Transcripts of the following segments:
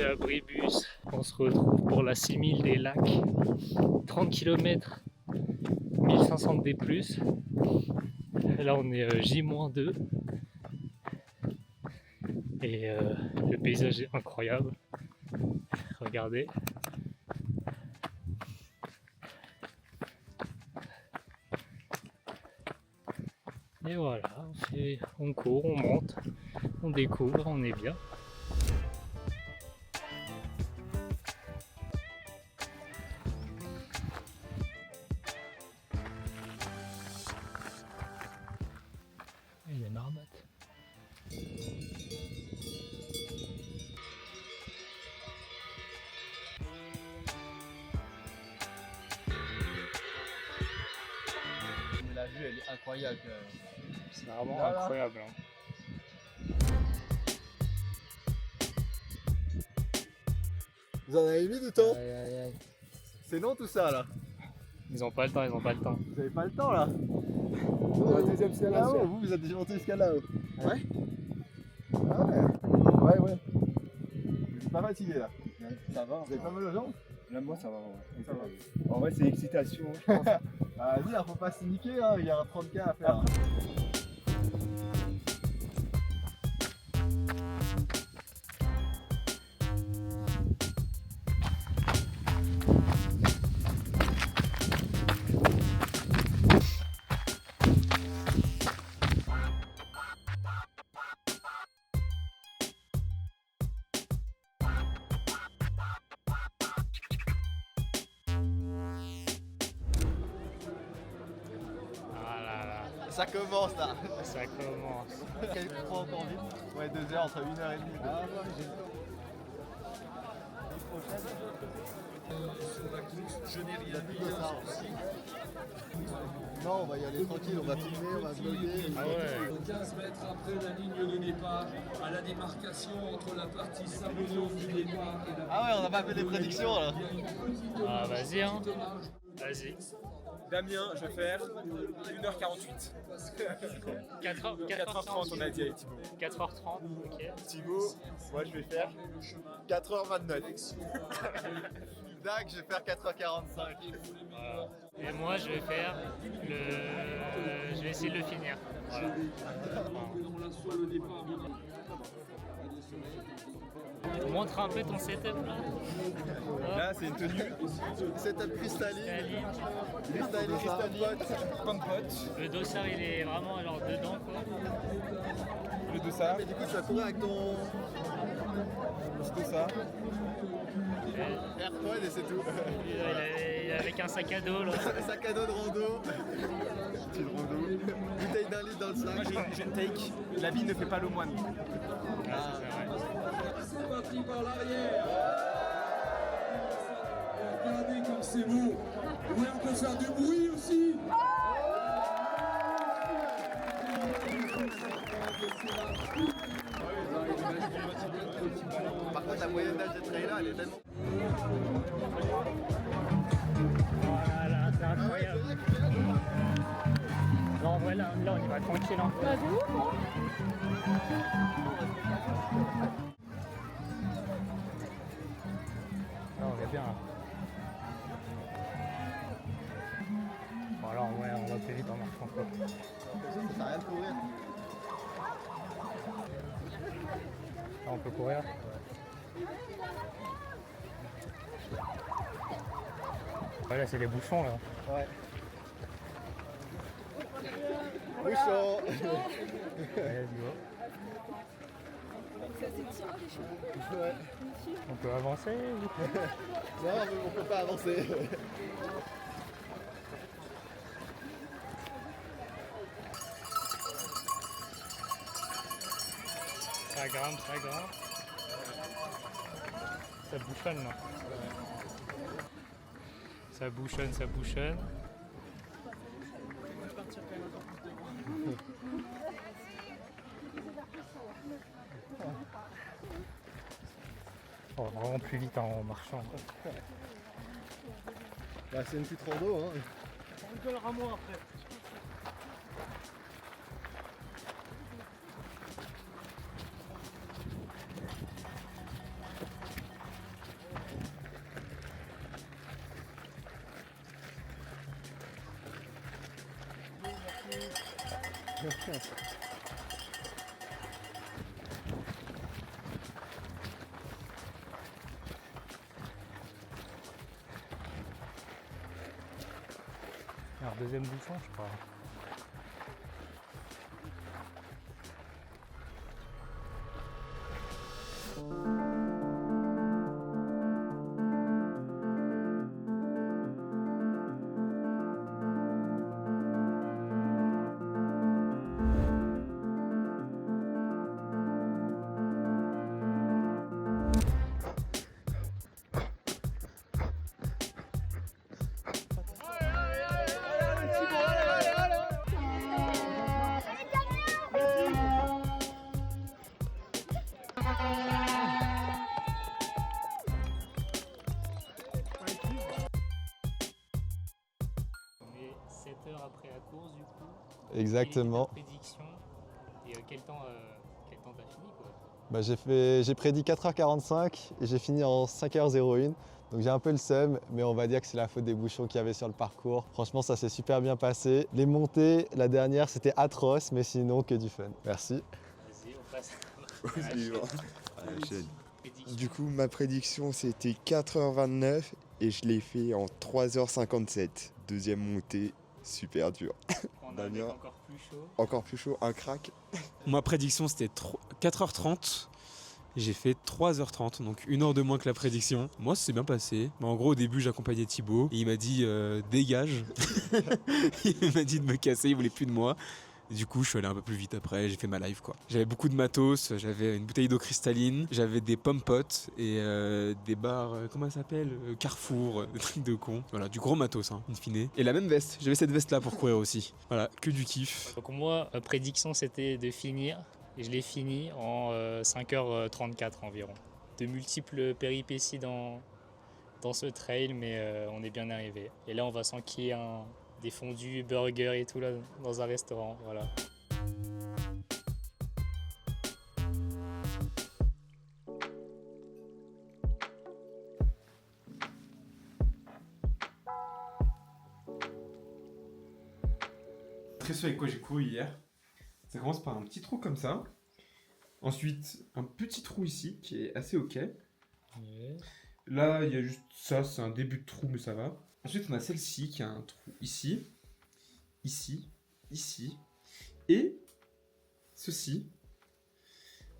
Abribus. On se retrouve pour la 6000 des lacs. 30 km, 1500 D+. Là on est J-2. Et le paysage est incroyable. Regardez. Et voilà, on court, on monte, on découvre, on est bien. Et les marmottes. La vue elle est incroyable quand même. C'est vraiment incroyable. Hein. Vous en avez mis du temps? Aïe, aïe, aïe. C'est long tout ça là. Ils ont pas le temps, ils ont pas le temps. Vous avez pas le temps là. La deuxième c'est là. Vous êtes déjà monté jusqu'à là-haut. Ouais. Ah ouais. Ouais, ouais. Vous êtes pas fatigué là. Ça va. Vous avez pas mal aux jambes? Là, moi, ça va. Ouais. Ça va. En vrai, c'est l'excitation, je pense. Ah, vas-y, faut pas se niquer, hein. Il y a un 30K à faire. Ça commence là. Ça commence. Quel croit encore vite? Ouais, 2 heures, entre 1h30 et 2 heures. Ah ouais, j'ai le temps. Je n'ai rien dit de ça aussi. Non, on va y aller tranquille, on va filmer, on va vlogger. Ah ouais. 15 mètres après la ligne de départ, à la démarcation entre la partie sabloneuse du départ et la Ah ouais, on a pas fait les prédictions là. Ah vas-y hein. Vas-y. Damien, je vais faire 1h48. 4h30 on a dit avec Thibaut. 4h30, ok. Thibaut, moi je vais faire 4h29. Dag, je vais faire 4h45. Voilà. Et moi je vais faire je vais essayer de le finir. Voilà. Montre un peu ton setup là. Là c'est une tenue Setup cristalline. cristalline, comme pote. Le dossard il est vraiment genre dedans quoi. Le dossard, Mais du coup, tu vas courir avec ton petit dossard. AirPod et c'est tout. Il est avec un sac à dos là. Sac à dos de rando. Petit rando. Bouteille d'un litre dans le sac. Moi j'ai une take, l'habit ne fait pas le moine. Ah, c'est vrai. C'est parti par l'arrière. Regardez comme c'est beau. Oui, on peut faire du bruit aussi. Par contre, la moyenne d'âge de trailer, elle est tellement. Voilà, c'est incroyable. Non, en vrai, là, on y va tranquille. Hein. Non, on est bien là. Voilà, ouais, on va plus vite en marchant quoi. Ça sert à rien de courir. Là, on peut courir. Ouais, là, c'est les bouchons là. Ouais. Bouchon. Ouais, du coup. Ouais. On peut avancer ou... Non, on peut pas avancer. Ça grimpe, ça grimpe. Ça bouchonne là. Ça bouchonne, ça bouchonne. Oh, vraiment plus vite en marchant. Bah, c'est une petite rando, hein. On rigolera moins après. confiance. Alors, deuxième bouchon, je crois. On est 7 heures après la course du coup. Exactement. Quelle était ta prédiction et quel temps t'as fini quoi? Bah, j'ai prédit 4h45 et j'ai fini en 5h01. Donc j'ai un peu le seum, mais on va dire que c'est la faute des bouchons qu'il y avait sur le parcours. Franchement, ça s'est super bien passé. Les montées, la dernière, c'était atroce, mais sinon, que du fun. Merci. Vas-y, on passe À la chaîne. prédiction. Du coup, ma prédiction, c'était 4h29 et je l'ai fait en 3h57. Deuxième montée, super dur. On a un mec Damien. encore plus chaud. Encore plus chaud, un crack. Ma prédiction c'était 4h30. J'ai fait 3h30, donc 1 heure de moins que la prédiction. Moi, ça s'est bien passé. Mais en gros, au début, j'accompagnais Thibaut. Et il m'a dit dégage. Il m'a dit de me casser, il voulait plus de moi. Et du coup, je suis allé un peu plus vite après, j'ai fait ma live quoi. J'avais beaucoup de matos, j'avais une bouteille d'eau cristalline, j'avais des pommes potes et des bars, comment ça s'appelle Carrefour, des trucs de con. Voilà, du gros matos, in fine. Et la même veste, j'avais cette veste là pour courir aussi. Voilà, que du kiff. Donc moi, ma prédiction c'était de finir, et je l'ai fini en 5h34 environ. De multiples péripéties dans ce trail, mais on est bien arrivé. Et là on va s'enquiller des fondus, burgers et tout là dans un restaurant, voilà. Très sûr avec quoi j'ai couru hier. Ça commence par un petit trou comme ça. Ensuite, un petit trou ici qui est assez ok. Là, il y a juste ça, c'est un début de trou, mais ça va. Ensuite, on a celle-ci qui a un trou ici, ici, ici. Et ceci,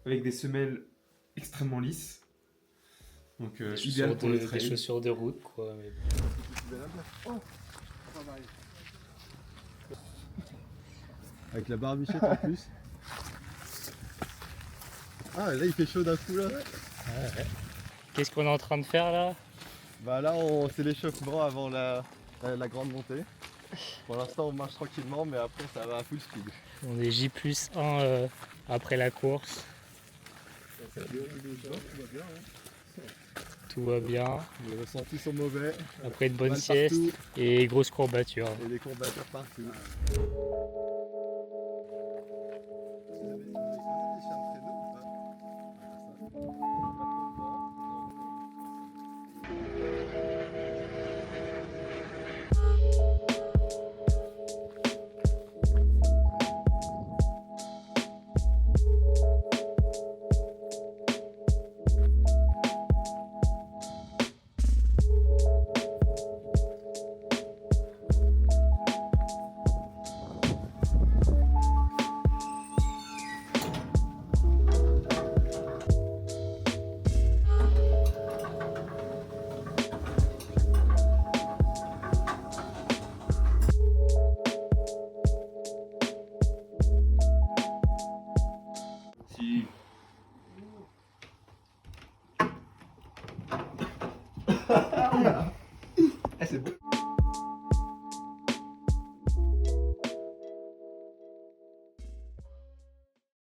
avec des semelles extrêmement lisses. Donc, idéal pour le Des trail. chaussures de route quoi. Mais... Avec la barbichette en plus. Ah, là, il fait chaud d'un coup, là. Qu'est-ce qu'on est en train de faire là? Bah là, c'est l'échauffement avant la grande montée. Pour l'instant, on marche tranquillement, mais après, ça va à full speed. On est J+1 après la course. Tout va bien. Les ressentis sont mauvais. Après une bonne Mal sieste partout et grosse courbature. et des courbatures partout.